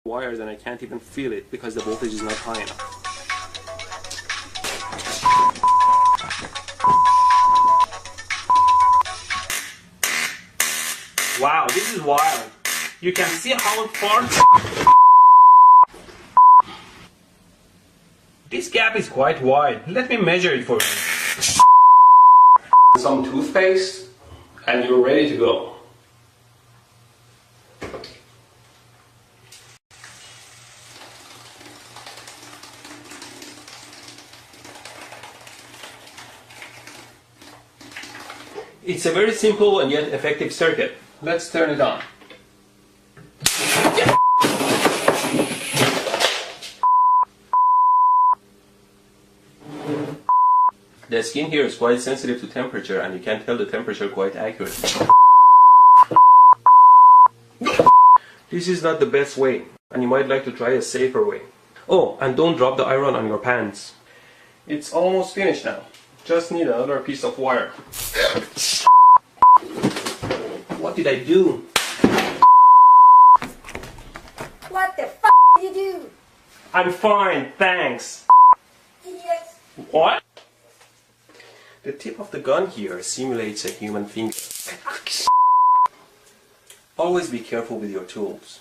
wires and I can't even feel it because the voltage is not high enough. Wow, this is wild. You can see how far... This gap is quite wide. Let me measure it for you. Some toothpaste and you're ready to go. It's a very simple and yet effective circuit. Let's turn it on. The skin here is quite sensitive to temperature and you can tell the temperature quite accurately. This is not the best way and you might like to try a safer way. Oh, and don't drop the iron on your pants. It's almost finished now. Just need another piece of wire. What did I do? What the f*** did you do? I'm fine, thanks. Idiot. What? The tip of the gun here simulates a human finger. Always be careful with your tools.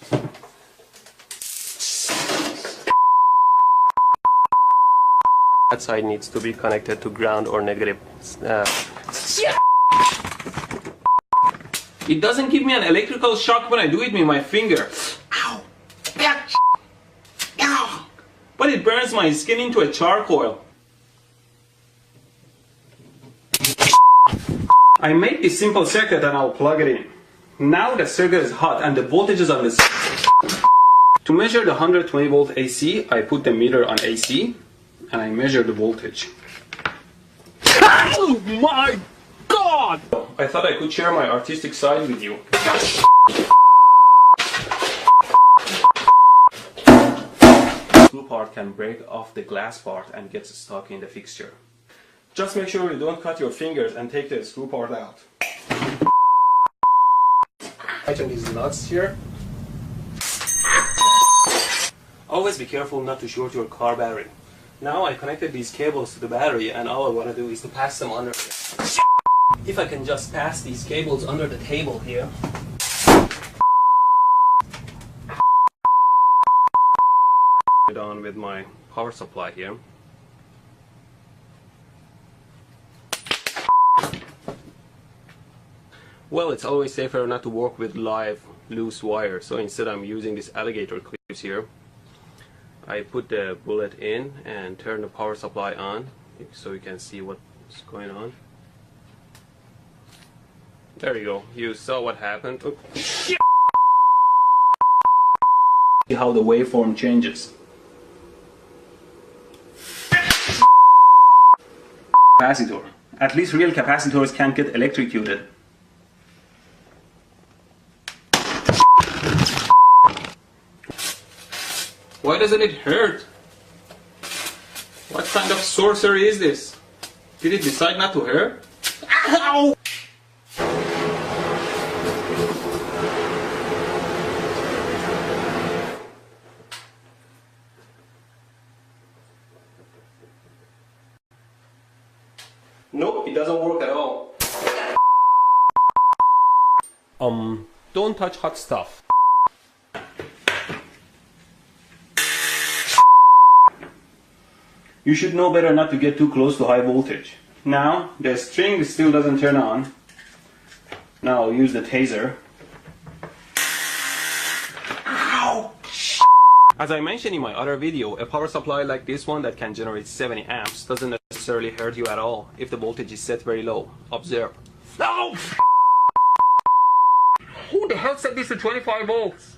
That side needs to be connected to ground or negative. It doesn't give me an electrical shock when I do it with my finger. Ow! Ow! But it burns my skin into a charcoal. I made this simple circuit and I'll plug it in. Now the circuit is hot and the voltage is on this. To measure the 120 volt AC, I put the meter on AC and I measure the voltage. Oh my God! I thought I could share my artistic side with you. The screw part can break off the glass part and gets stuck in the fixture. Just make sure you don't cut your fingers and take the screw part out. Tighten these nuts here. Always be careful not to short your car battery. Now I connected these cables to the battery and all I want to do is to pass them under here. If I can just pass these cables under the table here. Get on with my power supply here. Well, it's always safer not to work with live loose wire, so instead I'm using these alligator clips here. I put the bullet in and turn the power supply on so you can see what's going on. There you go, you saw what happened. Oh, shit. See how the waveform changes. Capacitor. At least real capacitors can't get electrocuted. Why doesn't it hurt? What kind of sorcery is this? Did it decide not to hurt? Ow! Nope, it doesn't work at all. Don't touch hot stuff. You should know better not to get too close to high voltage. Now, the string still doesn't turn on. Now I'll use the taser. Ow! As I mentioned in my other video, a power supply like this one that can generate 70 amps doesn't necessarily hurt you at all if the voltage is set very low. Observe. No! Who the hell set this to 25 volts?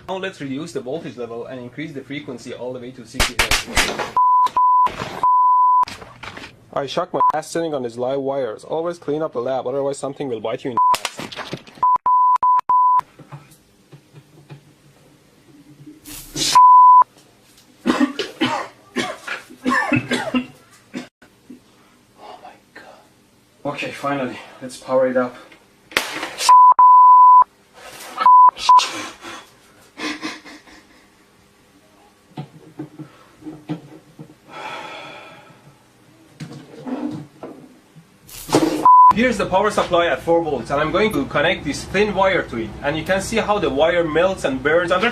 Now let's reduce the voltage level and increase the frequency all the way to 60 Hz. I shock my ass sitting on these live wires. Always clean up the lab, otherwise something will bite you in the ass. Oh my God. Okay, finally, let's power it up. Here's the power supply at 4 volts, and I'm going to connect this thin wire to it, and you can see how the wire melts and burns under.